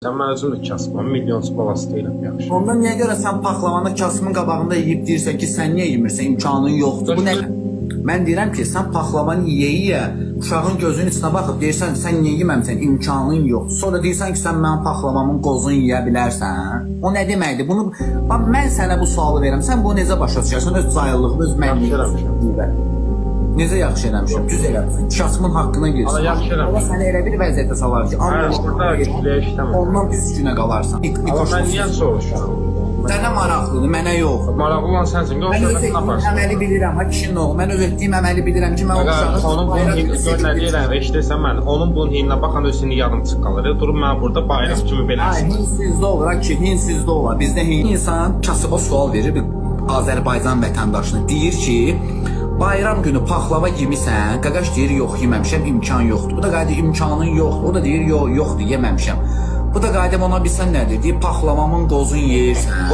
Sən mən özüm də kasbam, milyonçu balası deyiləm, yaxşı. Ondan niyə görə sən paxlavanı kasımın qabağında yeyib deyirsən ki, sən niyə yemirsən, imkanın yoxdur. Bu nə? Mən deyirəm ki, sən paxlavanı yeyə, uşağın gözünün içinə baxıb deyirsən, sən niyə yeməmsən, imkanın yoxdur. Sonra deyirsən ki, sən mənim paxlavamın qozunu yeyə bilərsən. O nə deməkdir? Bunu mən sənə bu sualı verirəm. Sən bunu necə başa düşərsən? Öz cahillığını, öz mənliğini. Necə yaxşı eləmişəm, düz eləmişəm. Kasımın haqqına girsin. Yaxşı eləmişəm. Allah səni elə bir vəziyyətə salar ki, burada işləmir. ondan üst günə qalarsan. Mən niyə soruşuram? Sənə maraqlıdır, mənə yox. Maraqlı olan sənsin, Mən öz etdiyim əməli bilirəm, ha kişinin oğlu. Mən öz etdiyim əməli bilirəm ki, mən o uşağı... Onun bunun hinnə deyirəm, eşidirsən mən, onun bunun hinnə baxan özünü yarım çıx qalır. Durub mən burada bayram kimi beləsin. Hinsizdə olur ki, hinsizdə olur. Bizdə insan kasıba sual verir bir Azərbaycan vətəndaşına. Deyir ki, bayram günü paxlava yemisən, qaqaş deyir, yox, yeməmişəm, imkan yoxdur. Bu da qayda imkanın yoxdur. O da deyir, yoxdur, yeməmişəm. Bu da qayda ona bilsən nədir? Deyir, paxlavamın qozunu yeyirsən.